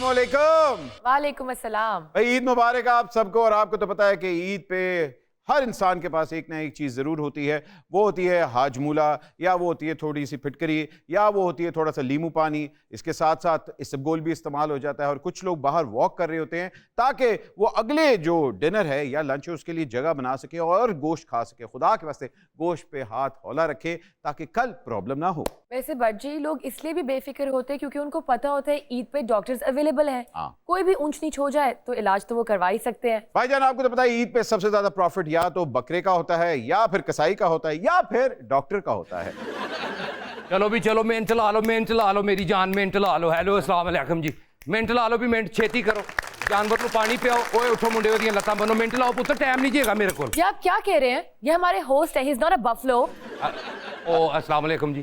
अस्सलामुअलैकुम। वालेकुम अस्सलाम। भाई ईद मुबारक आप सबको। और आपको तो पता है कि ईद पे हर इंसान के पास एक ना एक चीज़ ज़रूर होती है। वो होती है हाजमूला, या वो होती है थोड़ी सी फिटकरी, या वो होती है थोड़ा सा लीमू पानी। इसके साथ साथ इसबगोल भी इस्तेमाल हो जाता है। और कुछ लोग बाहर वॉक कर रहे होते हैं ताकि वो अगले जो डिनर है या लंच है उसके लिए जगह बना सके और गोश्त खा सके। खुदा के वास्ते गोश्त पे हाथ हौला रखे ताकि कल प्रॉब्लम ना हो। वैसे बच्चे लोग इसलिए भी बेफिक्र होते हैं क्योंकि उनको पता होता है ईद पे डॉक्टर्स अवेलेबल हैं। कोई भी ऊंच नीच हो जाए तो इलाज तो वो करवा ही सकते हैं। भाईजान आपको तो पता है ईद पे सबसे ज्यादा प्रॉफिट या तो बकरे का होता है, या फिर कसाई का होता है, या फिर डॉक्टर का होता है। चलो भी चलो, मिनट ला लो, मिनट ला लो, मेरी जान मिनट ला लो। हेलो अस्सलाम वालेकुम जी, मिनट ला लो भी, मिनट छेती करो, जानवर को पानी पियाओ। ओए उठो मुंडे वदियां लत्तां बनो, मिनट लाओ पुत्र, टाइम नहीं जेगा मेरे को। ये आप क्या कह रहे हैं? ये हमारे होस्ट है, he is not a buffalo. Oh अस्सलाम वालेकुम जी।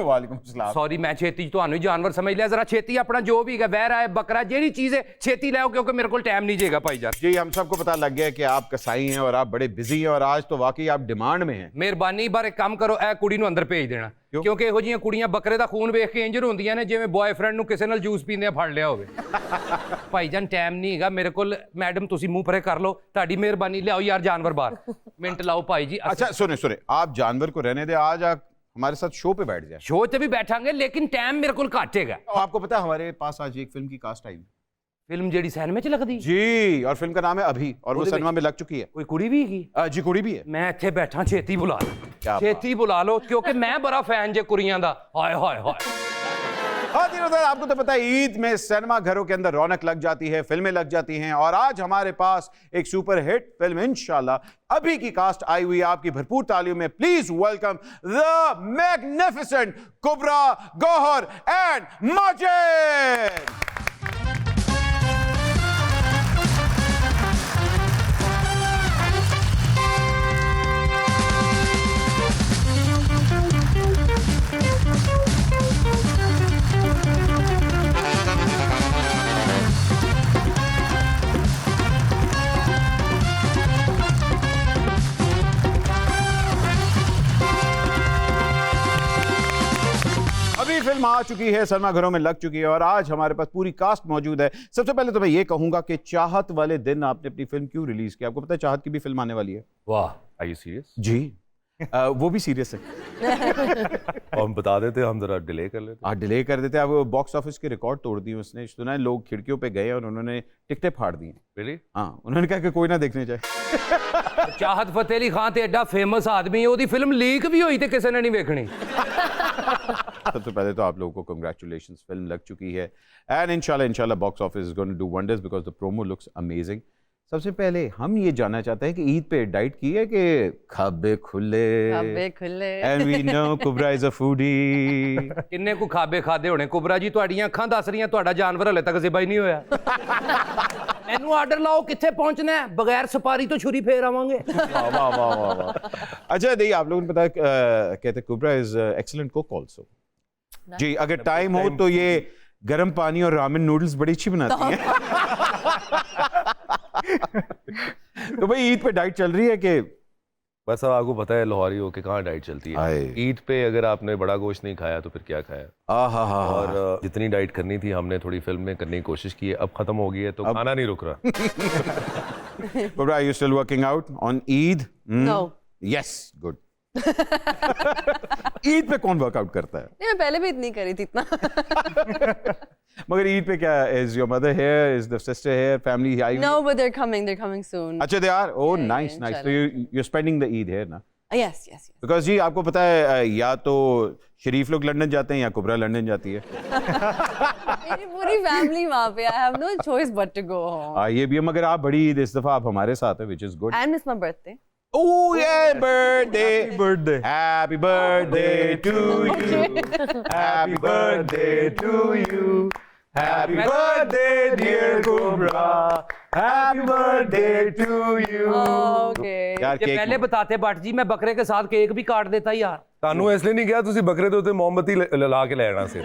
वालेकुम सलाम। सॉरी मैं छेती ਤੁਹਾਨੂੰ जानवर समझ लिया। जरा छेती अपना जो भी है बहरा है बकरा जेड़ी चीज है छेती लाओ क्योंकि मेरे को टाइम नहीं जेगा भाई जान जी। हम सबको पता लग गया कि आप कसाई हैं और आप बड़े बिजी हैं और आज तो वाकई आप डिमांड में हैं। मेहरबानी बार एक काम करो, ए कुड़ी ਨੂੰ ਅੰਦਰ ਭੇਜ ਦੇਣਾ ਕਿਉਂਕਿ ਇਹੋ ਜਿਹੀਆਂ ਕੁੜੀਆਂ ਬੱਕਰੇ ਦਾ ਖੂਨ ਵੇਖ ਕੇ ਇੰਜਰ ਹੁੰਦੀਆਂ ਨੇ ਜਿਵੇਂ ਬॉयਫ੍ਰੈਂਡ ਨੂੰ ਕਿਸੇ ਨਾਲ ਜੂਸ ਪੀਂਦੇ ਫੜ ਲਿਆ ਹੋਵੇ। ਭਾਈ ਜਾਨ ਟਾਈਮ ਨਹੀਂ ਹੈਗਾ ਮੇਰੇ ਕੋਲ। मैडम ਤੁਸੀਂ ਮੂੰਹ ਪਰੇ ਕਰ ਲਓ, ਤੁਹਾਡੀ ਮਿਹਰਬਾਨੀ ਲਿਆਓ यार जानवर बाहर। मिनट लाओ भाई जी। अच्छा सुने सुने, आप जानवर को रहने दे, आज आप हमारे साथ शो पे बैठ जाए। शो पे भी बैठांगे लेकिन टाइम मेरे को घट है। आपको पता है हमारे पास आज एक फिल्म की कास्ट आई। फिल्म जेडी सिनेमा च लगदी जी, और फिल्म का नाम है अभी, और वो सिनेमा में लग चुकी है। कोई कुड़ी भी है? जी कुड़ी भी है। मैं इत्थे बैठा, छेती बुला लो, छेती बुला लो क्योंकि मैं बड़ा फैन जे कुड़ियां दा। हाय हाय हाय। आपको तो पता है ईद में सिनेमा घरों के अंदर रौनक लग जाती है, फिल्में लग जाती हैं। और आज हमारे पास एक सुपर हिट फिल्म इंशाल्लाह अभी की कास्ट आई हुई है। आपकी भरपूर तालियों में please welcome the magnificent Kubra, Gauahar and Majid. अभी फिल्म आ चुकी है, सिनेमा घरों में लग चुकी है और आज हमारे पास पूरी कास्ट मौजूद है। सबसे पहले तो मैं ये कहूंगा कि चाहत वाले दिन आपने अपनी फिल्म क्यों रिलीज की? आपको पता है चाहत की भी फिल्म आने वाली है। वाह, आर यू सीरियस? जी वो भी सीरियस है। और हम बता देते, हम जरा डिले कर लेते। आप डिले कर देते। अब बॉक्स ऑफिस के रिकॉर्ड तोड़ दिए उसने। सुना है लोग खिड़कियों पे गए और उन्होंने टिकटें फाड़ दी। Really? हाँ, उन्होंने कहा कि कोई ना देखने जाए। चाहत फतेह अली खान ते एडा फेमस आदमी है, ओदी फिल्म लीक भी हुई ते किसी ने नहीं देखनी। सबसे पहले तो आप लोगों को कंग्रेचुलेशंस, फिल्म लग चुकी है एंड इंशाल्लाह box office is going to do wonders because the promo looks amazing. सबसे पहले हम ये जानना चाहते हैं कि ईद पे डाइट की है कि खाबे खुले and we know Kubra is a foodie. किन्ने को खाबे खादे होने कुबरा जी? ਤੁਹਾਡੀਆਂ ਅੱਖਾਂ ਦੱਸ ਰਹੀਆਂ ਤੁਹਾਡਾ ਜਾਨਵਰ ਹਲੇ ਤੱਕ ਜ਼ਿਬਾ ਹੀ ਨਹੀਂ ਹੋਇਆ। ਇਹਨੂੰ ਆਰਡਰ ਲਾਓ, ਕਿੱਥੇ ਪਹੁੰਚਣਾ है? बगैर सपारी तो छुरी फेर आवांगे। वाह वाह वाह वाह। अच्छा नहीं, आप लोगों ने पता कहते कुबरा इज एक्सीलेंट कुक आल्सो। जी, अगर टाइम हो तो ये गर्म पानी और रामेन नूडल्स बड़ी अच्छी बनाती है। तो भाई ईद पे डाइट चल रही है कि बस अब आपको पता है लाहौरी हो के कहाँ डाइट चलती है। ईद पे अगर आपने बड़ा गोश्त नहीं खाया तो फिर क्या खाया। और जितनी डाइट करनी थी हमने थोड़ी फिल्म में करने की कोशिश की है, अब खत्म हो गई है तो खाना नहीं रुक रहा। Cobra, are you still working out on Eid? No. Yes, good. Eid पे कौन वर्कआउट करता है? मैं पहले भी इतनी करी थी इतना। मगर ईद पे क्या is your mother here? Is the sister here? Family here? No, but they're coming soon. अच्छा they are? Oh Yeah, nice yeah, nice. So you're spending the Eid here ना? Yes. Because जी आपको पता है या तो शरीफ लोग लंदन जाते हैं या कुबरा लंदन जाती है। मेरी पूरी फैमिली वहाँ पे। I have no choice but to go home. ये भी है, मगर आप बड़ी ईद इस दफा आप हमारे साथ है, which is good. And it's my birthday. Oh yeah, birthday. Happy birthday. Happy birthday to you. Happy birthday to you. Happy birthday dear Cobra. Happy birthday to you. Okay. यार ये केक पहले बताते बट जी मैं बकरे के साथ cake भी काट देता यार। ਤੁਹਾਨੂੰ ਇਸ ਲਈ ਨਹੀਂ ਕਿਹਾ, ਤੁਸੀਂ ਬੱਕਰੇ ਦੇ ਉੱਤੇ ਮੋਮਬੱਤੀ ਲਾ ਕੇ ਲੈ ਆਣਾ ਸੀ।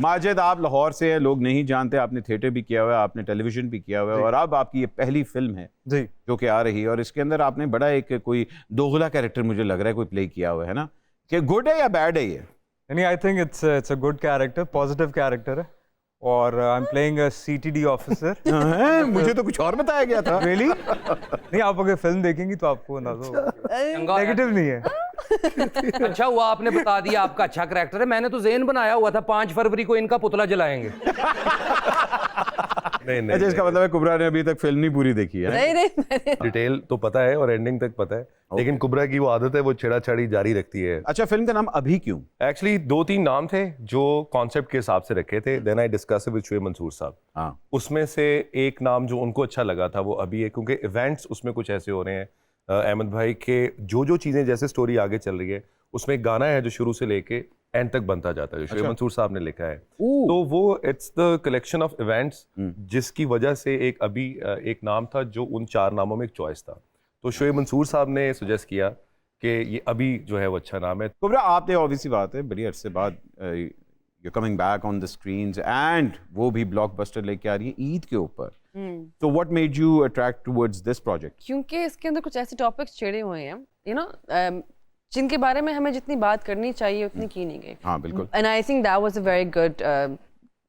माजिद आप लाहौर से हैं, लोग नहीं जानते, आपने थिएटर भी किया हुआ है, आपने टेलीविजन भी किया हुआ है और अब आपकी ये पहली फिल्म है जी जो कि आ रही है और इसके अंदर आपने बड़ा एक कोई दोगला कैरेक्टर मुझे लग रहा है कोई प्ले किया हुआ है ना, कि गुड है या बैड है ये? नहीं, I think it's a good character, positive character है और I am playing a CTD officer. मुझे तो कुछ और बताया गया था। रियली? नहीं, आप अगर फिल्म देखेंगी तो आपको अंदाजा होगा। नेगेटिव नहीं है। अच्छा हुआ आपने बता दिया, आपका अच्छा करैक्टर है। मैंने तो ज़ेन बनाया हुआ था 5 फरवरी को इनका पुतला जलाएंगे। नहीं अच्छा, इसका मतलब है कुबरा ने अभी तक फिल्म नहीं पूरी देखी है। नहीं डिटेल तो पता है और एंडिंग तक पता है, लेकिन कुबरा की वो आदत है, वो छेड़ा-छाड़ी जारी रखती है। अच्छा, फिल्म का नाम अभी क्यों? एक्चुअली 2-3 नाम थे जो कॉन्सेप्ट के हिसाब से रखे थे। Then I discuss with Shoaib Mansoor साहब। हाँ, उसमें से एक नाम जो उनको अच्छा लगा था वो अभी है, क्योंकि इवेंट्स उसमें कुछ ऐसे हो रहे हैं अहमद भाई के जो चीजें, जैसे स्टोरी आगे चल रही है उसमें एक गाना है जो शुरू से लेके एंड तक बनता जाता है, जो शुएब मंसूर साहब ने लिखा है। तो वो it's the collection of events, जिसकी वजह से एक नाम था जो उन 4 नामों में एक चॉइस था। तो शुएब मंसूर साहब ने सजेस्ट किया कि ये अभी जो है वो अच्छा नाम है। कुबरा, आपने ऑब्वियसली बात है बड़ी अरसे बाद you coming back on the screens and वो भी ब्लॉकबस्टर लेके आ रही है ईद के ऊपर। तो what made you attract towards this project? क्योंकि इसके अंदर कुछ ऐसे टॉपिक्स छेड़े हुए हैं, यू नो, जिनके बारे में हमें जितनी बात करनी चाहिए उतनी की नहीं गई। हाँ, बिल्कुल। And I think that was a very good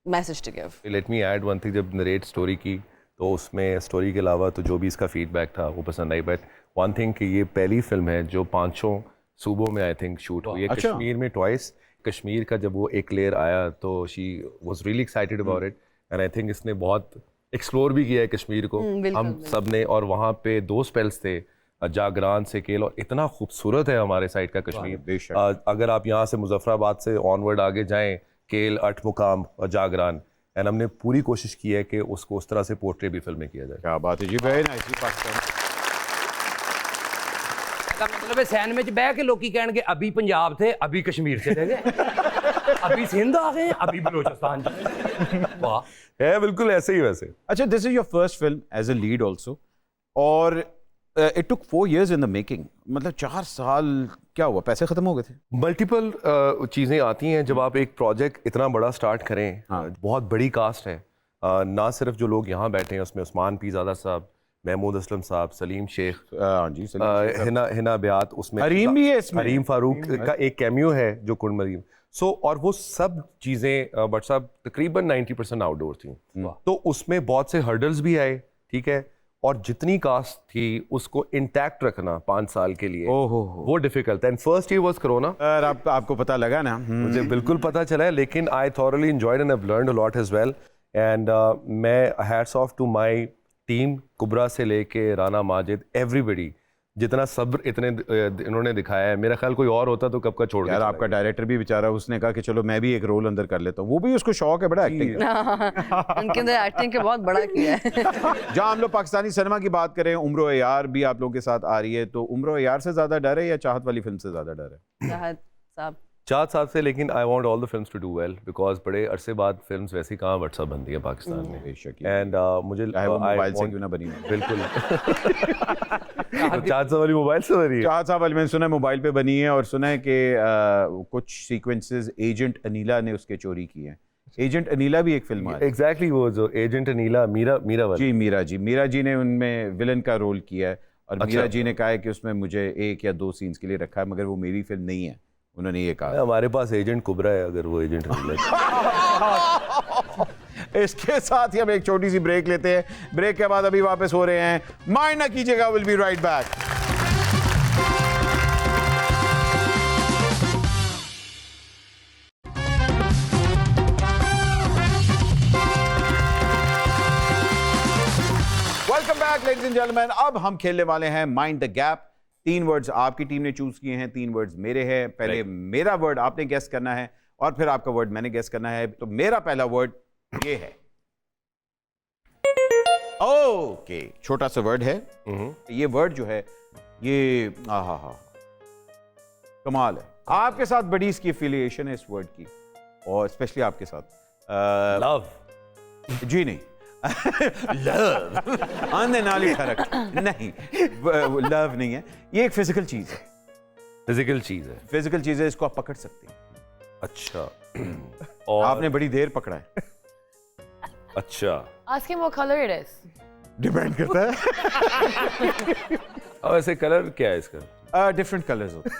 message to give. Let me add one thing, जब नरेट स्टोरी की तो उसमें स्टोरी के अलावा तो जो भी इसका फीडबैक था वो पसंद आई। बट वन थिंग कि ये पहली फिल्म है जो 5 सूबों में आई थिंक शूट हुई है। अच्छा। कश्मीर में ट्वाइस। कश्मीर का जब वो एक लेयर आया तो she was really excited about it, and I think इसने बहुत एक्सप्लोर भी किया है कश्मीर को। हम सब ने, और वहाँ पे 2 स्पेल्स थे, जागरान से केल, और इतना खूबसूरत है हमारे साइड का कश्मीर। अगर आप यहाँ से मुजफ्फराबाद से ऑनवर्ड आगे जाएं, केल, अठमुकाम और जागरान, एंड हमने पूरी कोशिश की है कि उसको उस तरह से पोर्ट्रे भी फिल्म में किया जाए। क्या बात है जी, वेरी नाइसली पाकिस्तान। का मतलब है सैन में बह के लोग कहणगे अभी पंजाब थे, अभी कश्मीर से गए, अभी सिंध आ गए, अभी बलोचिस्तान चले। वाह, है बिल्कुल ऐसे ही वैसे। अच्छा, this is your first film as a lead also, और it took 4 years in the making. मतलब 4 साल क्या हुआ, पैसे खत्म हो गए थे? मल्टीपल चीज़ें आती हैं जब आप एक प्रोजेक्ट इतना बड़ा स्टार्ट करें। बहुत बड़ी कास्ट है, ना सिर्फ जो लोग यहाँ बैठे हैं उसमें उस्मान पीरज़ादा साहब, महमूद असलम साहब, सलीम शेख, जी, हिना ब्यात, उसमें हरीम भी है इसमें, हरीम फारूक का एक कैमियो है जो कुंड मरीम। सो और वो सब चीज़ें बट साहब तकरीबन 90% आउटडोर थी। तो उसमें बहुत से हर्डल्स भी आए, ठीक है, और जितनी कास्ट थी उसको इंटैक्ट रखना 5 साल के लिए वो difficult. And first year was corona. आपको पता लगा ना? मुझे बिल्कुल पता चला है, लेकिन I thoroughly enjoyed and I learned a lot as well. And मैं hats off to my team, Kubra से लेके राना माजिद, एवरीबडी, जितना सब्र इन्होंने दिखाया है। मेरा ख्याल कोई और होता तो कब का छोड़ यार, आपका डायरेक्टर भी बेचारा, उसने कहा कि चलो मैं भी एक रोल अंदर कर लेता हूँ। वो भी उसको शौक है बड़ा एक्टिंग का। उनके अंदर एक्टिंग के बहुत बड़ा किया है। जहाँ हम लोग पाकिस्तानी सिनेमा की बात करें, उम्र यार भी आप लोगों के साथ आ रही है, तो उम्र यार से ज्यादा डर है या चाहत वाली फिल्म से ज्यादा डर है? चाहत साहब से, लेकिन I want all the films to do well, because बड़े अरसे बाद फिल्म्स वैसी कहाँ व्हाट्सएप बनती है पाकिस्तान में। एंड मुझे मोबाइल से क्यों ना बनी? बिल्कुल। चाहत वाली मोबाइल से बनी है। चाहत साहब वाली मैंने सुना है मोबाइल पे बनी है, और सुना है कि कुछ सीक्वेंसेस एजेंट अनीला ने उसके चोरी की हैं। एजेंट अनीला भी एक फिल्म है। एग्जैक्टली, वो जो एजेंट अनीला, मीरा वाली। जी, मीरा जी ने उनमें विलन का रोल किया है, और मीरा जी ने कहा है कि उसमें मुझे 1 या 2 सीन्स के लिए रखा है, मगर वो मेरी फिल्म नहीं है, उन्होंने ये कहा। हमारे पास एजेंट कुबरा है, अगर वो एजेंट इसके साथ ही हम एक छोटी सी ब्रेक लेते हैं। ब्रेक के बाद अभी वापस हो रहे हैं, माइंड ना कीजिएगा, will be right back. Welcome back ladies and gentleman. अब हम खेलने वाले हैं माइंड द गैप। 3 वर्ड्स आपकी टीम ने चूज किए हैं, 3 वर्ड्स मेरे हैं। पहले मेरा वर्ड आपने गेस करना है, और फिर आपका वर्ड मैंने गेस करना है। तो मेरा पहला वर्ड ये है। ओके, छोटा सा वर्ड है। ये वर्ड जो है ये कमाल है। आपके साथ बड़ी इसकी एफिलिएशन है इस वर्ड की, और स्पेशली आपके साथ। लव? जी नहीं। लव आंधे नाली ठरक नहीं, लव नहीं है। ये एक फिजिकल चीज है। फिजिकल चीज है? फिजिकल चीज है, इसको आप पकड़ सकते हैं। अच्छा। और आपने बड़ी देर पकड़ा है। अच्छा, Ask him what color it is. Depend करता है। अब ऐसे कलर क्या है इसका? डिफरेंट कलर्स होते हैं।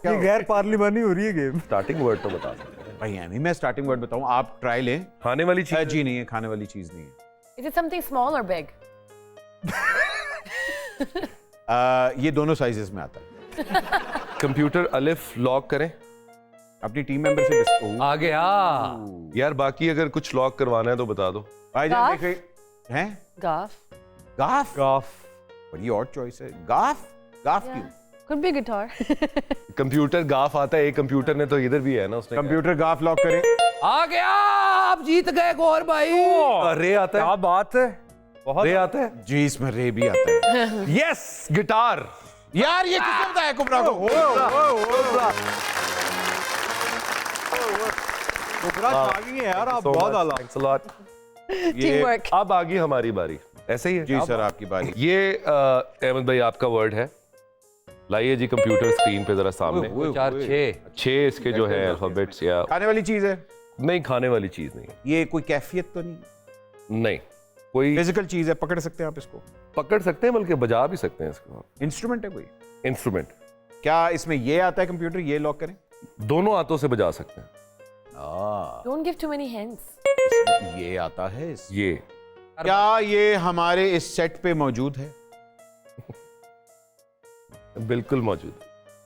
ये गैर पार्लिमानी हो रही है गेम। स्टार्टिंग वर्ड तो बता सकते हैं। भाई अभी मैं स्टार्टिंग वर्ड बताऊं, आप ट्राई लें। खाने वाली चीज जी नहीं है, खाने वाली चीज नहीं है। Is it something small or big? ये दोनों साइजेस में आता है। कंप्यूटर अलिफ लॉक करें। अपनी टीम मेंबर से डिस्कस। आ गया। यार बाकी अगर कुछ लॉक करवाना है तो बता दो। भाईजान गाफ? देख हैं गाफ गाफ। गाफ बड़ी ऑड चॉइस है। गाफ गाफ क्यों? could be guitar कंप्यूटर गाफ आता है, एक कंप्यूटर ने तो इधर भी है ना उसने। कंप्यूटर गाफ लॉक करें। आ गया, आप जीत गए गौर भाई। रे आता है, क्या बात है, बहुत रे आता है। जी इसमें रे भी आता है। Yes, guitar. यार ये किसने बताया कुबरा को? कुबरा आ गई है यार, आप बहुत आला। Thanks a lot. teamwork अब आ गई हमारी बारी। ऐसे ही है जी सर, आपकी बारी। ये अहमद भाई आपका वर्ड है। लाइए जी कंप्यूटर स्क्रीन पे जरा सामने। 4 6 6 इसके जो है अल्फाबेट्स या खाने वाली चीज है? नहीं, खाने वाली चीज नहीं है। ये कोई कैफियत तो नहीं? नहीं, कोई फिजिकल चीज है, पकड़ सकते हैं आप इसको? पकड़ सकते हैं, बल्कि बजा भी सकते हैं इसको। इंस्ट्रूमेंट है कोई? इंस्ट्रूमेंट। क्या इसमें ये आता है कंप्यूटर, ये लॉक करें? दोनों हाथों से बजा सकते हैं। Don't give too many hints. इसमें ये आता है ये क्या ये हमारे इस सेट पे मौजूद है? बिल्कुल मौजूद।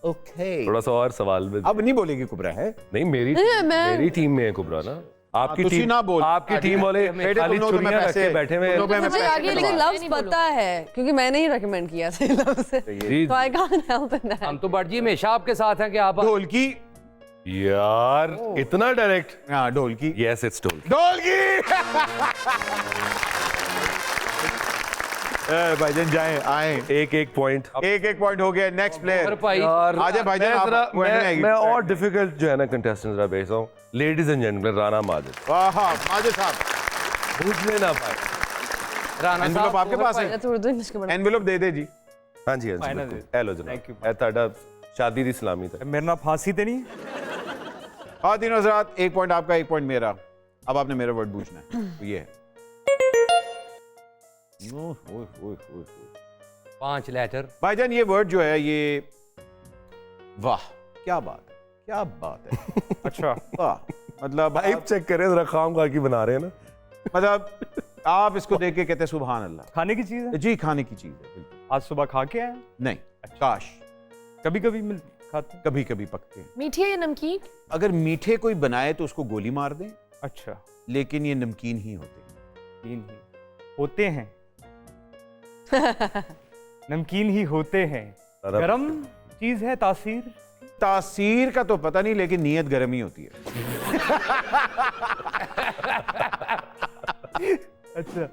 ओके। थोड़ा सा और सवाल में। अब नहीं बोलेगी कुबरा है? नहीं, मेरी टीम में है कुबरा ना। आपकी तुसी टीम ना बोल। आपकी टीम वाले बेटे, खाली तुम लोग तो मैं चुनियां रख के पैसे- बैठे हुए तुम लोग हैं। मैं मुझे पैसे आगे लेकिन कटवा- लफ्ज पता है क्योंकि मैंने ही रेकमेंड किया था लफ्ज जी, so I can't help in that हम तो बट जी हमेशा आपके साथ हैं कि आप ढोलकी। यार इतना डायरेक्ट। हाँ ढोलकी। यस, इट्स ढोलकी। ढोलकी। भाईजान जाए आए। एक पॉइंट। एक पॉइंट हो गया। Next player. भाई आजा भाईजान, आप पॉइंट में आएगी। मैं और डिफिकल्ट जो है ना कंटेस्टेंट जरा भेजता हूँ। Ladies and gentleman, Rana Majid. वाह माजिद साहब, पूछने ना पाए। राना एनवेलप आपके पास है? मैं तो उर्दू इंग्लिश के बड़ा एनवेलप दे दे जी। हाँ जी, हाँ जी, Final बिल्कुल। दे। हेलो जनाब। Thank you. ए ताड़ा शादी दी सलामी था। मेरा नाम फांसी तो नहीं? हाँ तीनों हजरात, एक पॉइंट आपका, एक पॉइंट मेरा। अब आपने मेरा वर्ड पूछना है, तो ये है। 5 लेटर। भाईजान ये वर्ड जो है ये, वाह क्या बात है, क्या बात है। अच्छा, वाह मतलब पाइप चेक करें जरा, खाम खा की बना रहे हैं ना। मतलब आप इसको देख के कहते हैं सुभान अल्लाह। खाने की चीज है? जी खाने की चीज है बिल्कुल। आज सुबह खा के आए? नहीं, काश कभी कभी मिल खाते हैं। कभी कभी पकते हैं। मीठी है या नमकीन? अगर मीठे कोई बनाए तो उसको गोली मार दें, अच्छा, लेकिन ये नमकीन ही होते हैं। नमकीन ही होते हैं। नमकीन ही होते हैं। गरम चीज है, तासीर? तासीर का तो पता नहीं, लेकिन नीयत गर्म ही होती है। अच्छा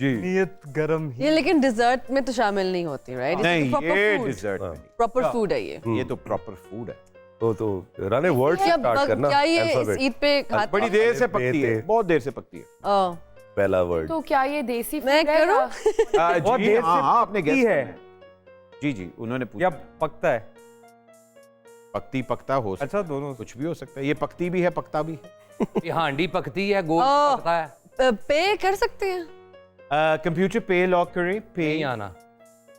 जी नीयत गरम ही। ये लेकिन डिजर्ट में तो शामिल नहीं होती, राइट? नहीं, ये डिजर्ट में नहीं, प्रॉपर फूड है ये। ये तो प्रॉपर फूड है। तो राने वर्ड क्या स्टार्ट करना। क्या ये इस अल्फाबेट। ईद पे खाते बड़ी देर से पकती है, बहुत देर से पकती है। ओह, पहला वर्ड। तो क्या ये देसी मैं food है करूं? या- बहुत जी देर हाँ से हाँ, आपने पकती guess है। करना है। जी जी, उन्होंने या पूछा। पकता है? पकती पकता हो सकता अच्छा, दोनों। कुछ भी हो सकता है। ये पकती भी है, पकता भी है। ये हांडी पकती है, गोल ओह। पकता है। पे कर सकते हैं? कंप्यूटर पे लॉक करें। पे नहीं आना।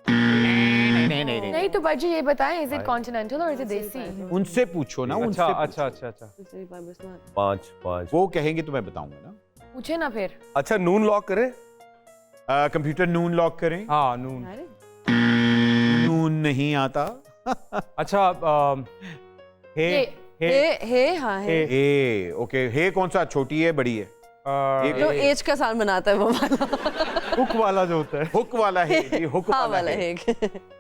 नहीं तो बाजी ये बताएं, इज इट कॉन्टिनेंटल और इज इट देसी? उनसे पूछो ना, उनसे अच्छा पूछो। अच्छा अच्छा अच्छा। 5 वो कहेंगे तो मैं बताऊंगा ना। पूछे ना फिर। अच्छा, नून लॉक करें। कंप्यूटर नून लॉक करें। हाँ, नून। नून नहीं आता। अच्छा, हे हे हाँ है। ए ओके, हे कौन सा, छोटी है बड़ी है? जो एज का सामान बनाता है वो वाला। हुक वाला जो होता है। हुक वाला है जी, हुक हाँ वाला वाला है है।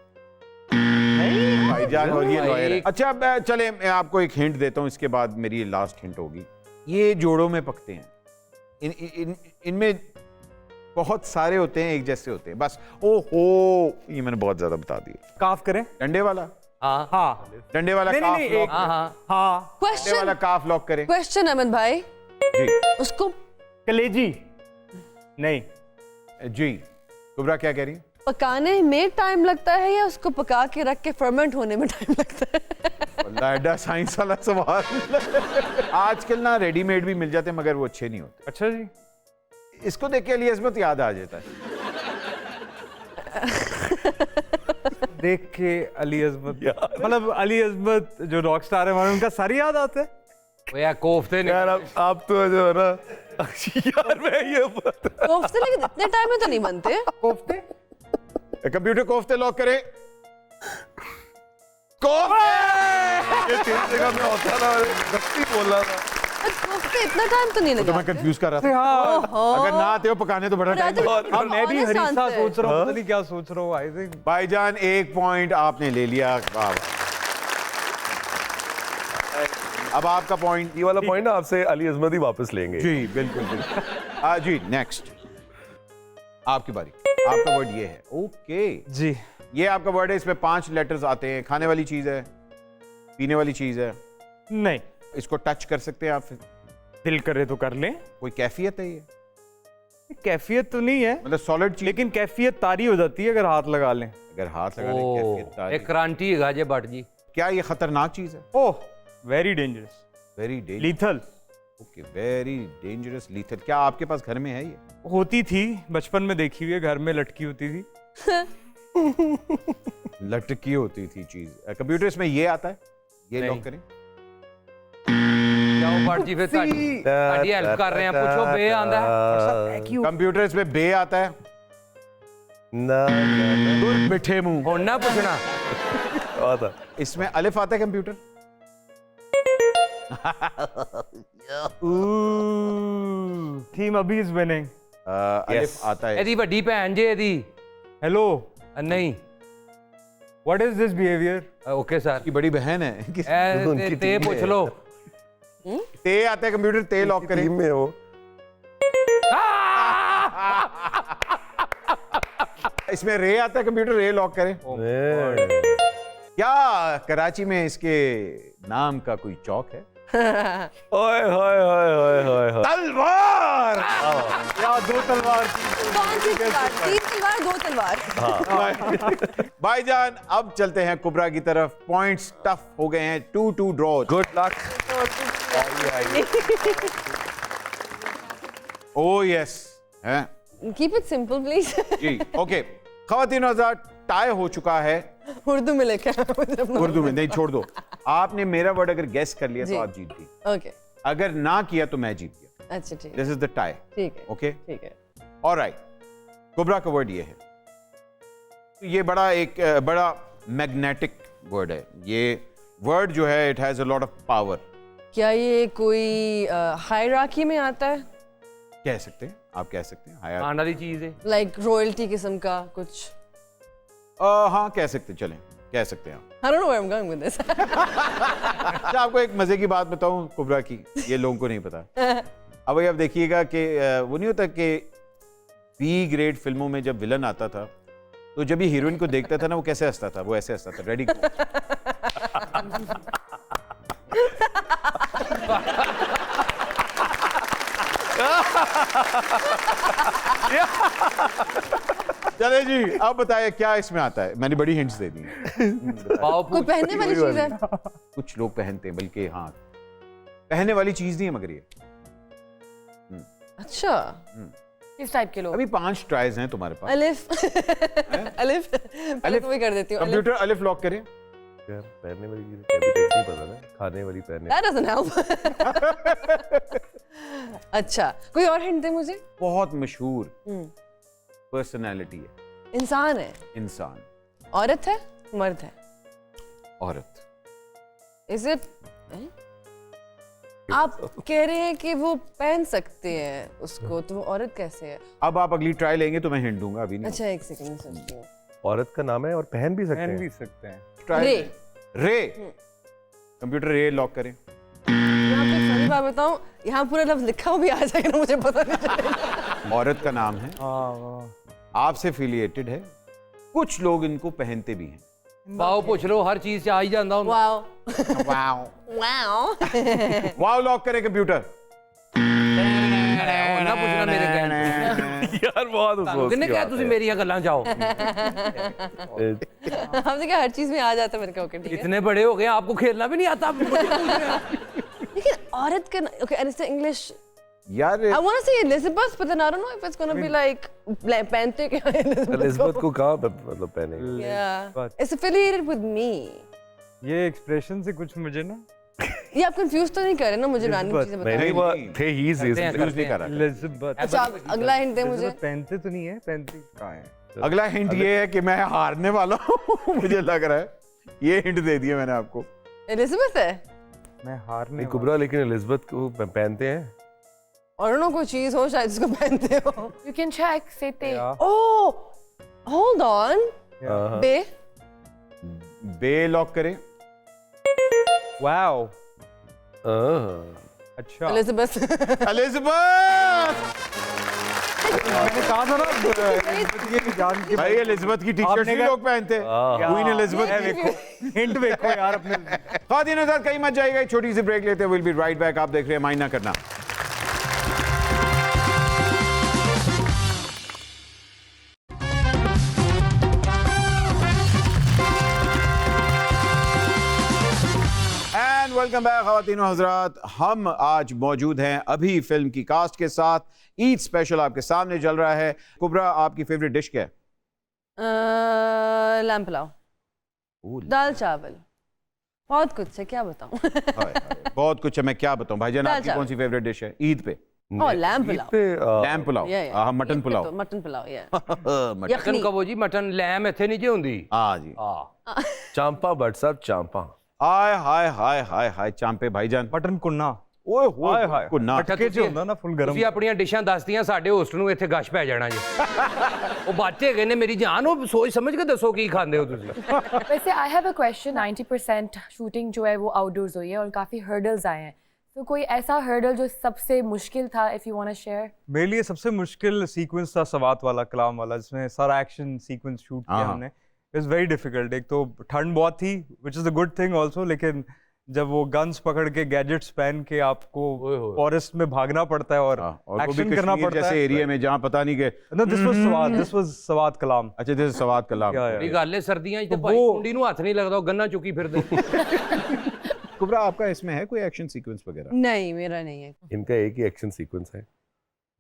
भाईजान, और ये लॉयर है। एक- अच्छा अब चले, मैं आपको एक हिंट देता हूँ, इसके बाद मेरी लास्ट हिंट होगी। ये जोड़ों में पकते हैं। इनमें बहुत सारे होते हैं, एक जैसे होते हैं बस। ओहो, ये मैंने बहुत ज्यादा बता दिया। काफ करें? डंडे वाला, हाँ हाँ। डंडे वाला नहीं, काफ नहीं, लॉक एक- हाँ हाँ। हाँ। डंडे वाला काफ लॉक करें क्वेश्चन अहमद भाई, जी। उसको कलेजी? नहीं। जी कुबरा क्या कह रही है? पकाने में टाइम लगता है या उसको पका के रख के फर्मेंट होने में टाइम लगता है? वल्लाह एडा साइंस वाला सवाल। आजकल ना रेडीमेड भी मिल जाते हैं, मगर वो अच्छे नहीं होते। अच्छा जी। इसको देख के अली अज़मत याद आ जाता है। देख के अली अज़मत, मतलब अली अज़मत जो रॉक स्टार है, हमारे उनका सारी याद आता है। वो यार कोफ्ते ने यार आप तो जो है ना यार मैं ये कोफ्ते लेकिन इतने टाइम में तो नहीं बनते कोफ्ते, कंप्यूटर कोफ्ते लॉक करें। कोफ्ते ये तीन जगह में होता ना, गलती बोल रहा था। कोफ्ते इतना टाइम तो नहीं तो मैं लगा कंफ्यूज कर रहा था। अगर ना आते हो पकाने तो बड़ा टाइम। हाँ, मैं भी honest हरीसा answer है। सोच रहा हूँ, पता नहीं क्या सोच रहा हूँ। आई थिंक भाईजान 1 पॉइंट आपने ले लिया। वाह वाह। अब आपका पॉइंट। ये वाला पॉइंट ना आपसे अली अजमत ही वापस लेंगे। जी बिल्कुल बिल्कुल। जी नेक्स्ट आपकी बारी। आपका वर्ड ये है। ओके जी, ये आपका वर्ड है, इसमें 5 लेटर्स आते हैं। खाने वाली चीज है, पीने वाली चीज है, नहीं, इसको टच कर सकते हैं आप। दिल करे तो कर लें। कोई कैफियत है ये? कैफियत तो नहीं है, मतलब सॉलिड चीज, लेकिन कैफियत तारी हो जाती है अगर हाथ लगा लें। अगर हाथ लगा लें कैफियत तारी। एक क्रांति है गाजे भट्ट जी। क्या ये खतरनाक चीज है? Oh, very dangerous, very dangerous. Lethal. Okay, very dangerous lethal. क्या आपके पास घर में है ये? होती थी, बचपन में देखी हुई है, घर में लटकी होती थी। लटकी होती थी चीज। कंप्यूटर इसमें ये आता है, ये नहीं। लॉक करें। जाओ भट्ट जी फिर ताड़ी हेल्प कर रहे हैं, पूछो बे आंदा है। कंप्यूटर इसमें बे आता है। ना ना ना दूर मिठे मुंह। होना पूछना आता। इसमें अलिफ आता है कंप्यूटर। थीम अभी इज विनिंग। अलिफ आता है। ਇਹਦੀ ਵੱਡੀ ਭੈਣ ਜੇ ਇਹਦੀ हेलो, नहीं what is this behaviour? Okay sir की बड़ी बहन है। ते पूछ लो। ते आता है कंप्यूटर, ते लॉक करें। टीम में हो। इसमें रे आता है कंप्यूटर, रे लॉक करें। क्या कराची में इसके नाम का कोई चौक है? ओए होए होए होए होए होए। तलवार। या 2 तलवार। कौन सी तलवार? 3 तलवार 2 तलवार। भाईजान अब चलते हैं कुबरा की तरफ। पॉइंट्स टफ हो गए हैं, 2-2 draw. Good luck. Oh yes हैं कीप इट सिंपल प्लीज। जी। ओके, ख़वातीन हज़रात, टाई हो चुका है। उर्दू में लिखा है। उर्दू में नहीं, छोड़ दो। आपने मेरा वर्ड अगर गेस कर लिया तो आप जीत गई। ओके, अगर ना किया तो मैं जीत गया। अच्छा ठीक है, दिस इज द टाई। ठीक है, ओके, ठीक है। ऑलराइट। कुबरा का वर्ड ये है। ये बड़ा मैग्नेटिक वर्ड है। ये वर्ड जो है, it has a lot of power. क्या ये कोई हायरार्की में आता है? कह सकते हैं, आप कह सकते हैं। हायर खाने वाली चीज है। लाइक रॉयल्टी किस्म का कुछ? हाँ कह सकते, चलें कह सकते हैं आप। I don't know where I'm going with this. अच्छा, आपको एक मजे की बात बताऊं कुबरा की, ये लोगों को नहीं पता। अब भाई आप देखिएगा कि वो नहीं होता कि बी ग्रेड फिल्मों में जब विलन आता था तो जब ये हीरोइन को देखता था ना, वो कैसे हंसता था? वो ऐसे हंसता था, रेडी। चले जी, अब बताइए क्या इसमें आता है। मैंने बड़ी हिंट्स दे दी हैं। कोई पहनने वाली चीज है? कुछ लोग पहनते हैं, बल्कि हाँ पहनने वाली चीज नहीं है, मगर ये अच्छा, किस टाइप के लोग? अभी 5 ट्राइज हैं तुम्हारे पास। अलिफ। अलिफ पहले तो मैं कर देती हूँ। कंप्यूटर अलिफ लॉक करें। यार पहनने वाली चीज कैपिटल नहीं पता ना, खाने वाली पहनने। That doesn't help. अच्छा, कोई और हिंट दे मुझे। बहुत मशहूर पर्सनालिटी है। इंसान है? इंसान। औरत है? मर्द है? औरत। Is it? आप कह रहे हैं कि वो पहन सकते हैं उसको, तो वो औरत कैसे है? अब आप अगली ट्राई लेंगे तो मैं हिंट दूंगा, अभी नहीं। अच्छा, एक सेकंड में सोचती हूँ। औरत का नाम है और पहन भी सकते पहन हैं। भी सकते हैं। ट्राई रे। रे। कंप्यूटर रे लॉक करें। मैं आपको एक funny बात बताऊं, यहाँ पूरा लफ्ज लिखा हुआ भी आ जाएगा, मुझे पता नहीं चलेगा। औरत का नाम है, हाँ, आपसे एफिलिएटेड है, कुछ लोग इनको पहनते भी हैं। वाओ पूछ लो, हर चीज से आ ही जाता हूं। Wow wow. Wow. Wow lock करें कंप्यूटर। ना पूछना मेरे कहने। यार बहुत अफसोस किन्ने की कहा बात तुसी है। मेरी गल्लां जाओ। हमने क्या हर चीज में आ जाता है? मैंने कहा ओके ठीक है। इतने बड़े हो गए, आपको खेलना भी नहीं आता। लेकिन औरत का ओके, एंड इट्स इंग्लिश। यार I want to say Elizabeth, but then I don't know if it's going to be like पहनते क्या एलिजाबेथ को कहाँ मतलब पहनेंगे? Yeah. But- It's affiliated with me. ये एक्सप्रेशन से कुछ मुझे ना ये आप कंफ्यूज तो नहीं कर रहे ना मुझे रैंडम चीजें बता नहीं वो थे ही इज नहीं कर रहा। एलिजाबेथ अच्छा आप अगला हिंट दे मुझे पहनते तो नहीं है, पहनती कहाँ है? अगला हिंट ये है कि मैं हारने वाला हूँ मुझे लग रहा है। ये हिंट दे दिया मैंने आपको। एलिजाबेथ है मैं हारने नहीं कुबरा, लेकिन एलिजाबेथ को पहनते हैं। और नो कोई चीज हो शायद इसको पहनते हो। You can check, Sete. Oh hold on बे बे लॉक करें। वाओ, अच्छा एलिजाबेथ एलिजाबेथ मैंने कहा था ना ये जान के भाई एलिजाबेथ की टी-शर्ट आपने भी कहा- लोग पहनते हैं। क्वीन एलिजाबेथ देखो हिंट देखो यार अपने। खातिन हज़रात कहीं मत जाइएगा, एक छोटी सी ब्रेक लेते हैं। Will be right back. आप देख रहे हैं माइंड ना करना। एंड वेलकम बैक ख़वातीन व हज़रात। हम आज मौजूद हैं अभी फिल्म की कास्ट के साथ। ईद स्पेशल आपके सामने चल रहा है। कुबरा, आपकी फेवरेट डिश क्या है? लैम्प पुलाव, दाल चावल, बहुत कुछ है, क्या बताऊं। हाय, हाय, बहुत कुछ है, मैं क्या बताऊं। भाईजान दाल आपकी चावल। कौन सी फेवरेट डिश है ईद पे? Oh lamb pulao, lamb pulao, mutton pulao. Mutton pulao या मटन चिकन कहो जी, मटन लैम ਇੱਥੇ ਨਹੀਂ ਜੀ ਹੁੰਦੀ। हाँ जी। चांपा बट सब चांपा। हाय हाय हाय हाय हाय चांपे भाईजान। मटन कुन्ना ओए हाय होए हाय कुन्ना। मटके ਚ ਹੁੰਦਾ ਨਾ ਫੁੱਲ ਗਰਮ। ਤੁਸੀਂ ਆਪਣੀਆਂ ਡਿਸ਼ਾਂ ਦੱਸਦੀਆਂ, ਸਾਡੇ ਹੋਸਟ ਨੂੰ ਇੱਥੇ ਗਸ਼ ਪੈ ਜਾਣਾ ਜੀ। ਉਹ ਬੱਚੇ ਕਹਿੰਦੇ ਮੇਰੀ ਜਾਨ, ਉਹ ਸੋਚ ਸਮਝ ਕੇ ਦੱਸੋ ਕੀ ਖਾਂਦੇ ਹੋ ਤੁਸੀਂ। वैसे I have a question. 90% shooting जो है वो आउटडोर्स हुई है और काफ़ी हर्डल्स आए हैं, तो कोई ऐसा हर्डल जो सबसे मुश्किल था, if you want to share? मेरे लिए सबसे मुश्किल सीक्वेंस था सवात वाला, कलाम वाला, जिसमें सारा एक्शन सीक्वेंस शूट किया हाँ। हमने। It's very difficult. एक तो ठंड बहुत थी, which is a good thing also, लेकिन जब वो गन्स पकड़ के गैजेट्स पहन के आपको फॉरेस्ट में भागना पड़ता है और वो भी एक्शन करना कश्मीर पड़ता जैसे है। एरिया में जहाँ पता नहीं कि No, this was सवात कलाम। अच्छा this is Swat Kalam. Yeah, yeah. ਇਹ ਗੱਲ ਹੈ ਸਰਦੀਆਂ 'ਚ ਤੇ ਭਾਈ ਕੁੰਡੀ ਨੂੰ ਹੱਥ ਨਹੀਂ ਲੱਗਦਾ, ਉਹ ਗੰਨਾ ਚੁੱਕੀ ਫਿਰਦੇ। कुबरा, आपका इसमें है कोई एक्शन सीक्वेंस वगैरह? नहीं मेरा नहीं है। इनका एक ही एक्शन सीक्वेंस है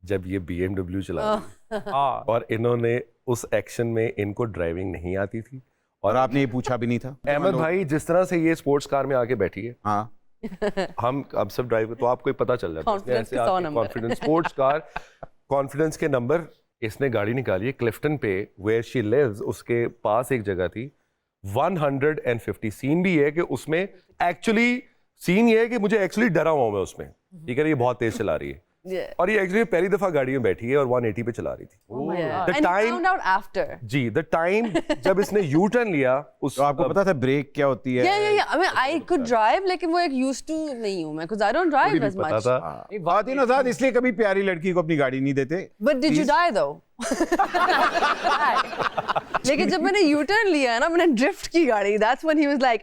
जब ये BMW चला रही थी हाँ और इन्होंने उस एक्शन में इनको ड्राइविंग नहीं आती थी। और आपने ये पूछा भी नहीं था? अहमद भाई जिस तरह से ये स्पोर्ट्स कार में आके बैठी है, हाँ हम अब सब ड्राइव तो आपको ही पता चल जाता है Confidence के 100 number. Confidence sports car confidence के नंबर। इसने गाड़ी निकाली है क्लिफ्टन पे, वेयर शी लिव्स, उसके पास एक जगह थी 150। सीन भी है कि उसमें एक्चुअली सीन ये है कि मुझे एक्चुअली डरा हुआ हूं मैं उसमें, ठीक है, ये बहुत तेज चला रही है Yeah. और ये एक्चुअली पहली दफा गाड़ी में बैठी है और 180 पे चला रही थी। Yeah. The And you time- found out after. जी द टाइम जब इसने यू टर्न लिया उस तो आपको पता था ब्रेक क्या होती है? Yeah. I mean, I could drive, लेकिन वो एक used to नहीं हूँ मैं, because I don't drive as पता much. था। ख़वातीन हज़रात इसलिए कभी प्यारी लड़की को अपनी गाड़ी नहीं देते। But did you die though? लेकिन जब मैंने यू टर्न लिया है ना, मैंने ड्रिफ्ट की गाड़ी, that's when he was like,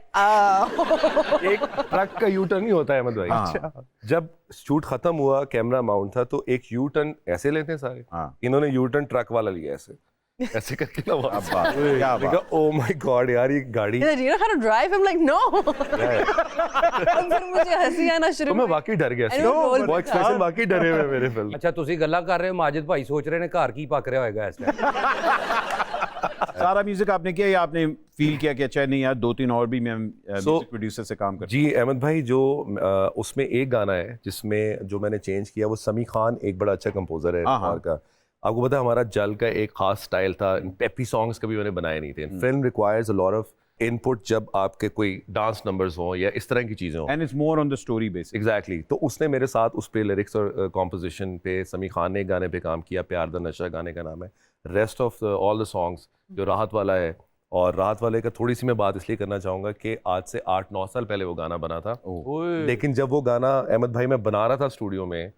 एक ट्रक का यू टर्न नहीं होता है अहमद भाई। हाँ। जब शूट खत्म हुआ, कैमरा माउंट था, तो एक यू टर्न ऐसे लेते हैं सारे, हाँ। इन्होंने यू टर्न ट्रक वाला लिया ऐसे ऐसे करके ना वहाँ से। क्या मैंने कहा ओ माय गॉड यार ये गाड़ी। do you know how to drive? I'm like, no. और फिर मुझे हंसी आना शुरू तो मैं हुई। वाकई डर गया I know, roll वो में एक्सप्रेशन वाकई डरे हुए मेरे फिल्म। ਅੱਛਾ ਤੁਸੀਂ ਗੱਲਾਂ ਕਰ ਰਹੇ ਹੋ, ਮਾजिद ਭਾਈ ਸੋਚ ਰਹੇ ਨੇ ਘਰ ਕੀ ਪੱਕ ਰਿਹਾ ਹੋਏਗਾ ਇਸ ਟਾਈਮ। सारा म्यूजिक आपने किया या आपने फील किया कि अच्छा नहीं यार 2-3 और भी मैं म्यूजिक प्रोड्यूसर से काम कर? जी अहमद भाई, जो उसमें एक गाना है जिसमें जो मैंने चेंज किया, वो समी खान एक बड़ा अच्छा कंपोजर है हाँ, वहाँ का। आपको पता है हमारा जल का एक खास स्टाइल था, पेपी सॉन्ग्स कभी मैंने बनाए नहीं थे। Film requires a lot of input जब आपके कोई डांस नंबर्स हो या इस तरह की चीजें हो। And it's more on the story basis. Exactly तो उसने मेरे साथ उस पे लिरिक्स और कॉम्पोजिशन पे समी खान ने एक गाने पे काम किया, प्यार दा नशा गाने का नाम है। Rest of all the songs जो राहत वाला है, और राहत वाले का थोड़ी सी मैं बात इसलिए करना चाहूँगा कि आज से 8-9 साल पहले वो गाना बना था। लेकिन जब वो गाना अहमद भाई मैं बना रहा था स्टूडियो में,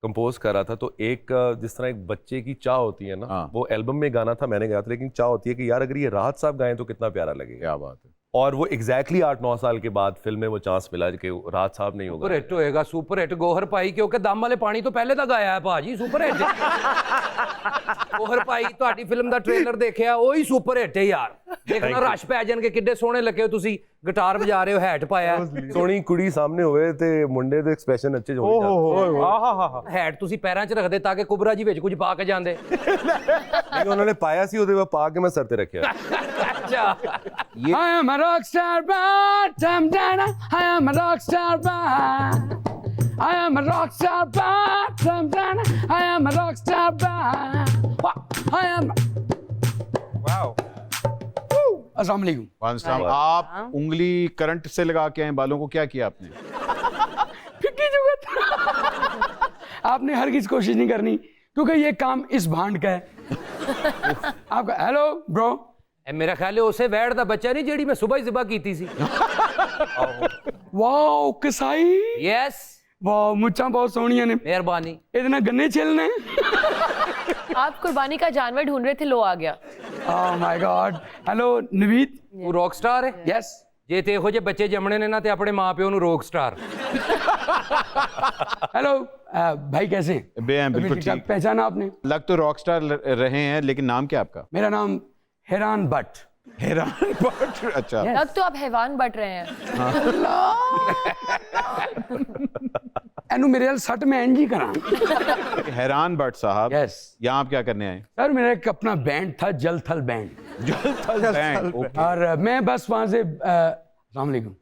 कंपोज कर रहा था, तो एक जिस तरह एक बच्चे की चाह होती है ना, हाँ। वो एल्बम में गाना था, मैंने गाया था, लेकिन चाह होती है कि यार अगर ये राहत साहब गाएं तो कितना प्यारा लगेगा। क्या बात है। और वो एग्जैक्टली 8-9 साल के बाद फिल्म में वो चांस मिला कि राहत साहब नहीं ਸੁਪਰ होगा। ਹਿੱਟ ਹੋਏਗਾ, ਸੁਪਰ ਹਿੱਟ ਗੋਹਰ ਪਾਈ, ਕਿਉਂਕਿ ਦਮ ਵਾਲੇ ਪਾਣੀ ਤੋਂ ਪਹਿਲੇ ਤਾਂ ਗਾਇਆ ਹੈ ਭਾਜੀ, ਸੁਪਰ ਹਿੱਟ। ਗੋਹਰ ਪਾਈ ਤੁਹਾਡੀ ਫਿਲਮ ਦਾ ਟ੍ਰੇਲਰ ਦੇਖਿਆ, ਉਹੀ ਸੁਪਰ ਹਿੱਟ ਹੈ ਯਾਰ। ਦੇਖਣਾ ਰਸ਼ ਪੈ ਜਾਣਗੇ, ਕਿੱਡੇ ਸੋਹਣੇ ਲੱਗੇ ਹੋ ਤੁਸੀਂ, ਗਿਟਾਰ ਵਜਾ ਰਹੇ ਹੋ, ਹੈਟ ਪਾਇਆ। ਸੋਹਣੀ ਕੁੜੀ ਸਾਹਮਣੇ ਹੋਵੇ ਤੇ ਮੁੰਡੇ ਦੇ ਐਕਸਪ੍ਰੈਸ਼ਨ ਅੱਛੇ ਹੋ ਜਾਣ। ਆਹਾ ਹੈਟ ਤੁਸੀਂ ਪੈਰਾਂ 'ਚ ਰੱਖਦੇ ਤਾਂ ਕਿ ਕੁਬਰਾ ਜੀ ਵਿੱਚ ਕੁਝ ਪਾ ਕੇ ਜਾਂਦੇ। ਨਹੀਂ ਉਹਨਾਂ ਨੇ ਪਾਇਆ ਸੀ, ਉਹਦੇ ਬਾਅਦ ਪਾ ਕੇ ਮੈਂ ਸਿਰ ਤੇ ਰੱਖਿਆ। ਅੱਛਾ। ਹਾਂ ਮੇਰਾ rockstar bottom dana. I am a rockstar bar. I am a rockstar bottom dana. I am a rockstar bar. I am. Wow. अस्सलाम वालेकुम। वालेकुम सलाम। आप उंगली करंट से लगा के आए बालों को, क्या किया आपने? फिक्की जुगत। आपने हर किसी कोशिश नहीं करनी क्योंकि ये काम इस भांड का है। आपका हेलो ब्रो। मेरा ख्याल है उसे वैड़ दा बच्चा नहीं जेड़ी मैं सुबह ही ज़िबा कीती सी। वाओ कसाई। यस वाओ मुच्छां बहुत सोहणियां ने। मेहरबानी। ਇਹਦੇ ਨਾਲ गन्ने छिलने। आप कुर्बानी का जानवर ढूंढ रहे थे, लो आ गया। Oh my God. Hello Naveed. तू रॉक स्टार है? यस। ਜੇ ਤੇ ਇਹੋ ਜਿਹੇ ਬੱਚੇ ਜੰਮਣੇ ਨੇ ਨਾ ਤੇ ਆਪਣੇ ਮਾਪਿਓ ਨੂੰ ਰੌਕ ਸਟਾਰ। हेलो भाई कैसे हैं? बे हैं, बिल्कुल ठीक-ठाक, ठीक। पहचाना आपने? लग तो रॉक स्टार रहे हैं, लेकिन नाम क्या आपका? मेरा नाम हैरान भट्ट। हैरान भट्ट। अच्छा। लग तो आप हैवान बट रहे हैं। एनू मेरे नाल सट मैं इंज ही करा। हैरान भट्ट साहब, यस। यहाँ आप क्या करने आए? सर मेरा एक अपना बैंड था, जल थल बैंड। जलथल बैंड। ओके। और मैं बस वहां से अस्सलाम वालेकुम।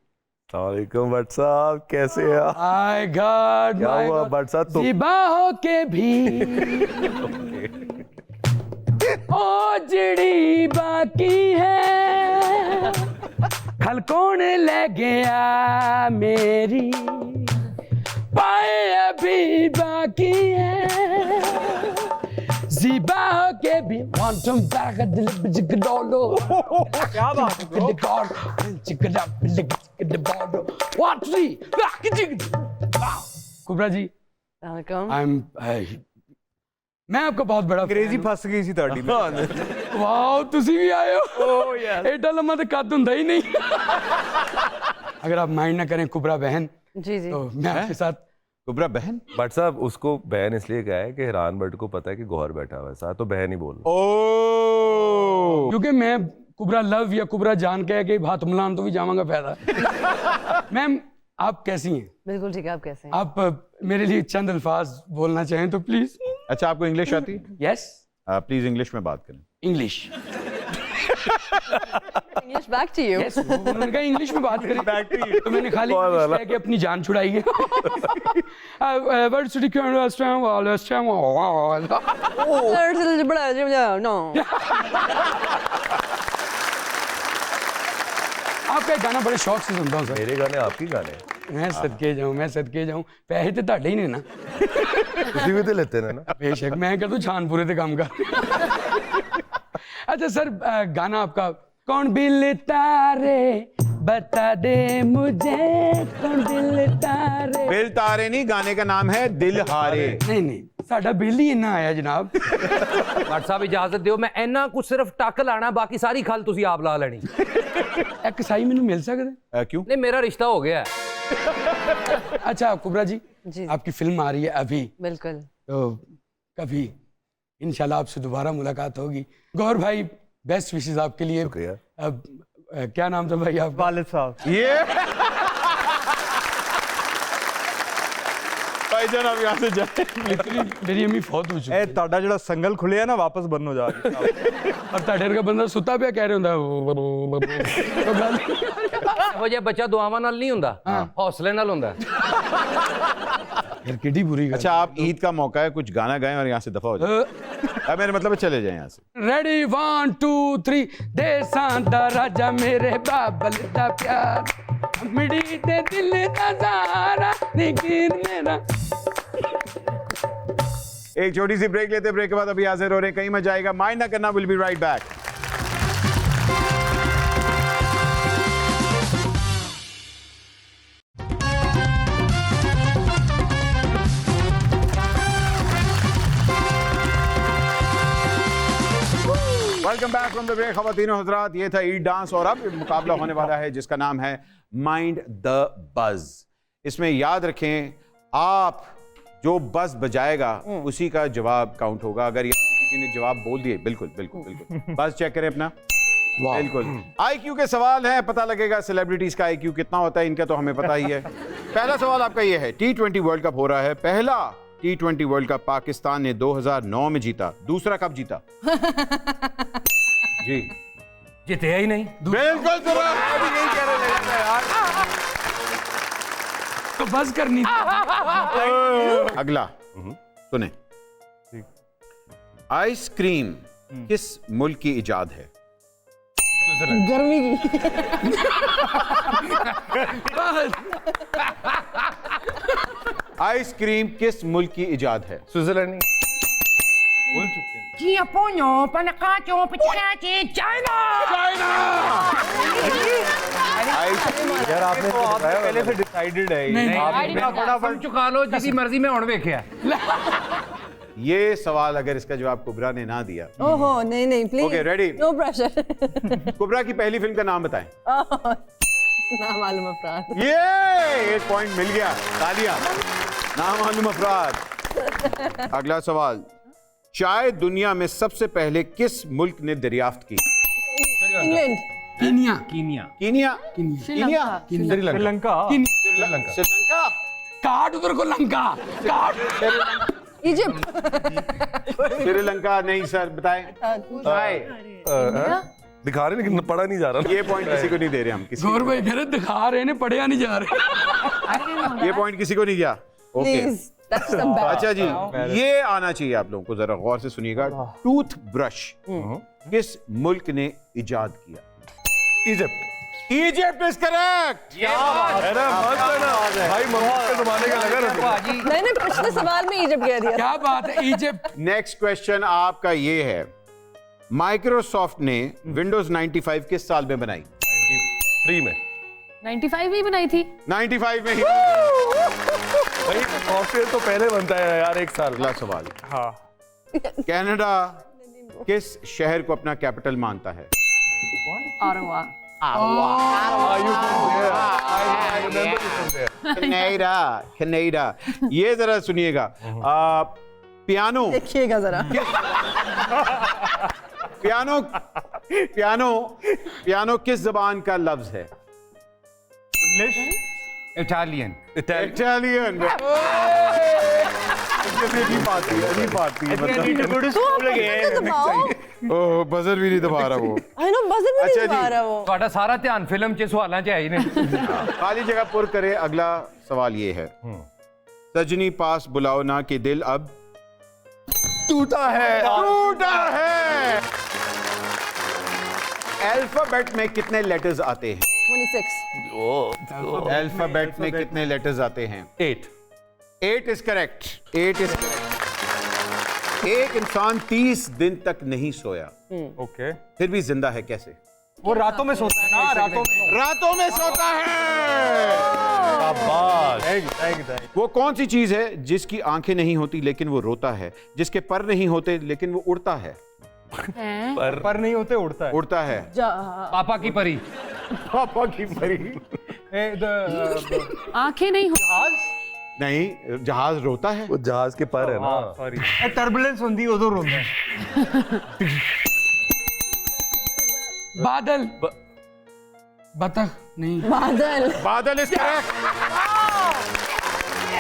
वालेकुम भट्ट साहब, कैसे हैं आप? हाय गॉड। क्या हुआ भट्ट साहब? तो ज़िबा हो के भी ओ जड़ी बाकी है, खल कौन ले गया मेरी, पाए अभी बाकी है, ज़िबा हो के भी want to back at the जिगडोलो। क्या बात है bro? कुबरा जी वेलकम। मैं आपका बहुत बड़ा अंग्रेजी फंस गई सी ਤੁਹਾਡੀ। वाओ ਤੁਸੀਂ भी आए हो। ओह यार एडा लम्मा तो कद ਹੁੰਦਾ ही नहीं। अगर आप माइंड ना करें कुबरा बहन, जी जी। तो मैं आपके साथ। कुबरा बहन? भट्ट साहब उसको बहन इसलिए कहा है कि हैरान भट्ट को पता है कि गौहर बैठा हुआ है साथ, तो बहन ही बोल। ओ। क्योंकि मैं कुबरा लव या कुबरा जान कह के हाथ मिलान तो भी जावांगा फायदा। मैम आप कैसी हैं? बिल्कुल ठीक है, आप कैसे हैं? आप मेरे लिए चंद अल्फाज बोलना चाहें तो प्लीज। अच्छा, आपको इंग्लिश आती है? यस। प्लीज इंग्लिश में बात करें। English. English back to you. Yes, उन्होंने कहा इंग्लिश में बात करें। Back to you. तो मैंने खाली इंग्लिश कह के अपनी जान छुड़ाई है। Words to understand no. आपका एक गाना बड़े शौक से सुनता हूँ सर। मेरे गाने आपकी गाने मैं सदके जाऊँ पैसे तो ਤੁਹਾਡੇ ही ने ना। उसी में तो लेते हैं ना। बेशक मैं कर दूं छान पूरे ते काम कर। अच्छा सर गाना आपका कौन बिल तारे बता दे मुझे, कौन बिल तारे। बिल तारे नहीं, गाने का नाम है दिल हारे। नहीं साडा बिल ही इन्ना आया जनाब। भट्ट ਸਾਹਿਬ ਇਜਾਜ਼ਤ ਦਿਓ, ਮੈਂ ਇੰਨਾ ਕੁਝ ਸਿਰਫ ਟੱਕ ਲਾਣਾ, ਬਾਕੀ ਸਾਰੀ ਖਲ ਤੁਸੀਂ ਆਪ ਲਾ ਲੈਣੀ। एक कसाई मैनू मिल सकता? क्यों? ਨਹੀਂ ਮੇਰਾ ਰਿਸ਼ਤਾ ਹੋ ਗਿਆ। अच्छा कुबरा जी, जी। आपकी फिल्म आ रही है अभी, बिल्कुल। तो कभी इंशाल्लाह आपसे दोबारा मुलाकात होगी। गौर भाई बेस्ट विशेस आपके लिए। शुक्रिया। अब क्या नाम था भाई आपका? वालिद साहब। ये भाईजान आप यहाँ से जाए। लिटरली मेरी अम्मी फौत हो चुकी है। ਇਹ ਤੁਹਾਡਾ ਜਿਹੜਾ ਸੰਗਲ ਖੁੱਲਿਆ ਨਾ ਵਾਪਸ ਬੰਨ ਹੋ ਜਾਵੇ। और ਤੁਹਾਡੇ ਵਰਗਾ ਬੰਦਾ ਸੁੱਤਾ ਪਿਆ ਕਹਿ ਰਿਹਾ ਹੁੰਦਾ तो ਗੱਲ ਇਹੋ ਜਿਹਾ ਬੱਚਾ ਦੁਆਵਾਂ ਨਾਲ ਨਹੀਂ ਹੁੰਦਾ, ਹੌਸਲੇ ਨਾਲ ਹੁੰਦਾ। यार किड्डी बुरी अच्छा, आप ईद का मौका है, कुछ गाना गाएं और यहाँ से दफा हो जाए। अब मेरे मतलब है चले जाएं यहाँ से। रेडी 1 2 3 देसां दा राजा मेरे बाबल दा प्यार मिड़ी ते दिल दा सहारा निकीर मेरा। एक छोटी सी ब्रेक लेते, ब्रेक के बाद अभी हाजिर हो रहे हैं, कहीं मत जाएगा, माइंड ना करना, will be right back. Welcome back from the break ख़वातीन हज़रात। ये था ईद डांस और अब मुकाबला होने वाला है जिसका नाम है माइंड द बज। इसमें याद रखें, आप जो बज बजाएगा उसी का जवाब काउंट होगा। अगर किसी ने जवाब बोल दिए, बिल्कुल बिल्कुल बिल्कुल बज चेक करें अपना। बिल्कुल आईक्यू के सवाल हैं, पता लगेगा सेलिब्रिटीज का आईक्यू कितना होता है, इनका तो हमें पता ही है। पहला सवाल आपका ये है, T20 वर्ल्ड कप हो रहा है, पहला T20 वर्ल्ड कप पाकिस्तान ने 2009 में जीता, दूसरा कब जीता? जी जितया ही नहीं। बिल्कुल दुरुस्त। मैं भी यही कहने लगा था यार। तो बस करनी थी। अगला सुने, आइसक्रीम किस मुल्क की इजाद है? गर्मी की। आइसक्रीम किस मुल्क की इजाद है? स्विट्जरलैंड नहीं? यार आपने तो पहले से डिसाइडेड है नहीं, आपने फटाफट चुका लो जिसकी मर्जी में हुण वेख्या। ये सवाल अगर इसका जवाब कुबरा ने ना दिया। ओहो नहीं नहीं please. Okay, ready? No pressure. Kubra की पहली फिल्म का नाम बताएं। ना मालूम अफराद। ये 1 पॉइंट मिल गया, तालियां। नामालूम अफराद। अगला सवाल, चाय दुनिया में सबसे पहले किस मुल्क ने दरियाफ्त की? England. Kenya. Kenya. Sri Lanka. Sri Lanka. काट उधर को लंका काट। इजिप्ट। श्रीलंका नहीं सर, बताएं। चाय। दिखा रहे लेकिन पढ़ा नहीं जा रहा। ये पॉइंट किसी को नहीं दे रहे हम, किसी गौर भाई कह रहे दिखा रहे हैं पढ़िया नहीं जा रहे। ये पॉइंट किसी को नहीं गया। Okay please touch the back. अच्छा जी, ये आना चाहिए आप लोगों को, जरा गौर से सुनिएगा। टूथ ब्रश किस मुल्क ने इजाद किया? इजिप्ट। Egypt is correct. भाई मोहम्मद के जमाने का लगा रहा। मैंने पिछले सवाल में इजिप्ट कह दिया। क्या बात है, इजिप्ट। नेक्स्ट क्वेश्चन आपका ये है, माइक्रोसॉफ्ट ने विंडोज 95 किस साल में बनाई? 3 में। 95 में ही बनाई थी। 95 में ही। भाई सॉफ्टवेयर तो पहले बनता है यार, 1 साल। अगला सवाल, हाँ कनाडा किस शहर को अपना कैपिटल मानता है? ऑटोवा। कनाडा। ये जरा सुनिएगा, पियानो। देखिएगा जरा। पियानो पियानो पियानो किस जबान का लफ्ज है? इंग्लिश। इटालियन। इटालियन। ओह, बजर भी नहीं दबा रहा वो। आई नो बजर में अच्छा नहीं जी। दबा रहा वो। ਤੁਹਾਡਾ ਸਾਰਾ ਧਿਆਨ ਫਿਲਮ 'ਚ ਸਵਾਲਾਂ 'ਚ ਹੈ ਹੀ ਨਹੀਂ। खाली जगह पुर करे। अगला सवाल ये है, सजनी पास बुलाओ ना कि दिल अब टूटा है। अल्फाबेट में कितने लेटर्स आते हैं? 26। अल्फाबेट में कितने लेटर्स आते हैं? 8। 8 इज करेक्ट। 8 is correct. एक इंसान 30 दिन तक नहीं सोया, ओके। फिर भी जिंदा है, कैसे? वो रातों में सोता है ना, रातों में सोता है। शाबाश। वो कौन सी चीज है जिसकी आंखें नहीं होती लेकिन वो रोता है, जिसके पर नहीं होते लेकिन वो उड़ता है? पर नहीं होते, उड़ता है। उड़ता है। ਪਾਪਾ की परी। पापा की परी। आंखें नहीं हो। नहीं, जहाज रोता है। वो जहाज के पर है ना। सॉरी, टर्बुलेंस होती उधर रोंदा है। बादल। बतख नहीं। बादल। बादल इज करेक्ट।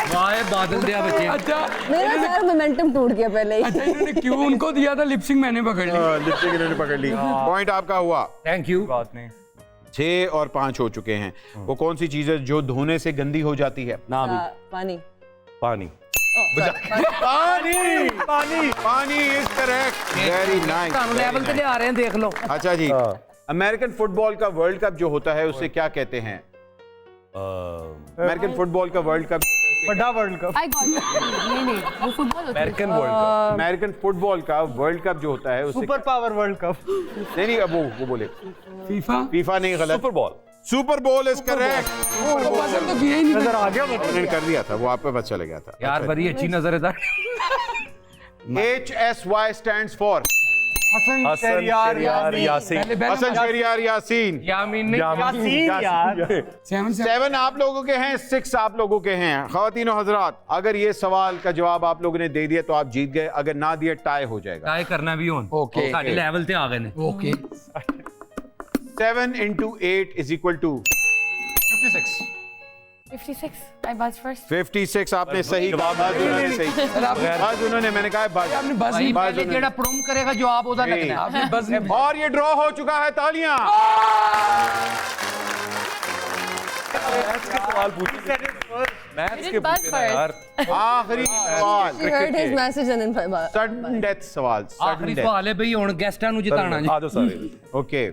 वाह बादल दिया बच्चे। अच्छा मेरा सारा मोमेंटम टूट गया पहले ही। अच्छा, इन्होंने क्यों उनको दिया था, लिपसिंग मैंने पकड़ ली। लिपस्टिक इन्होंने पकड़ ली। पॉइंट आपका हुआ। Thank you. बात नहीं। 6 और 5 हो चुके हैं। वो कौन सी चीज है जो धोने से गंदी हो जाती है? पानी। पानी। पानी इज करेक्ट। Very nice. ਤੁਹਾਨੂੰ ਲੈਵਲ ਤੇ ਲਿਆ ਰਹੇ हैं देख लो। अच्छा जी, अमेरिकन फुटबॉल का वर्ल्ड कप जो होता है उसे क्या कहते हैं? अमेरिकन फुटबॉल का वर्ल्ड कप। बड़ा वर्ल्ड कप। आई गॉट नहीं वो फुटबॉल होता है। American world cup. American football का वर्ल्ड कप जो होता है उसे सुपर पावर वर्ल्ड कप। नहीं अब वो बोले फीफा। फीफा नहीं, गलत। Super ball. सुपर बोल इज करेक्ट। तो बजर तो किया ही नहीं। नजर आ गया। उन्होंने कर दिया था, वो आप पे पता चला गया था। यार बड़ी अच्छी नजर है। HSY stands for Hasan Hasan Shahryar Yasin. Hasan Shahryar Yasin. यामीन ने यासीन यार। 7 आप लोगों के हैं, 6 आप लोगों के हैं। ख़वातीन और हज़रात, अगर ये सवाल का जवाब आप लोगों ने दे दिया तो आप जीत गए, अगर ना दिया टाई हो जाएगा। टाई करना भी होन। ओके। साडे लेवल ते आ गए ने। Okay. 7 into 8 is equal to 56। 56 I buzzed first 56 आपने सही कहा, बाज उन्होंने सही, बाज उन्होंने, मैंने कहा बाज, आपने बस भाई नहीं पहले जेड़ा प्रोम करेगा जवाब ओदा लगना है। आपने बस नहीं और ये ड्रॉ हो चुका है, तालियां। You didn't buzz first आखिरी सवाल, She heard his message and then sudden death सवाल, आखिरी सडन सवाल है भाई, हुन गेस्टां नु जिताना जी। आ जाओ सारे। डेथ। ओके,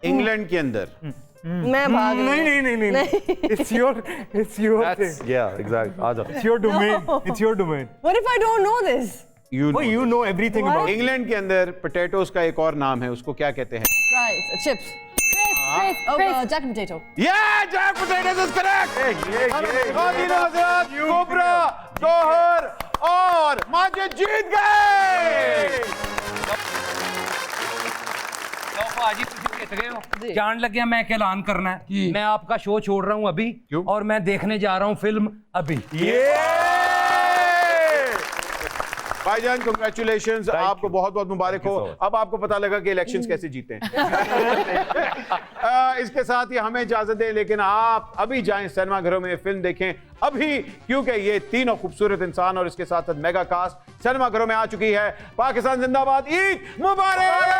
इंग्लैंड के अंदर मैं भाग नहीं It's your thing. Yeah, exact. आ जाओ। It's your domain. It's your domain. What if I don't know this? You know everything about. England के अंदर पोटैटोस का एक और नाम है, उसको क्या कहते हैं? Fries, chips. Chris Jack and potato. Yeah, jack potatoes is correct. Kubra, Gauahar और माजिद जीत गए। लो भाजी तुसी जीत गए हो। जान लगे मैं एक ऐलान करना है, मैं आपका शो छोड़ रहा हूं अभी, और मैं देखने जा रहा हूं फिल्म अभी। भाईजान कांग्रेचुलेशंस, आपको बहुत बहुत मुबारक हो। अब आपको पता लगा कि इलेक्शंस कैसे जीते हैं। इसके साथ ही हमें इजाजत दें, लेकिन आप अभी जाएं सिनेमा घरों में फिल्म देखें अभी, क्योंकि ये तीनों खूबसूरत इंसान और इसके साथ मेगा कास्ट सिनेमा घरों में आ चुकी है। पाकिस्तान जिंदाबाद, ईद मुबारक।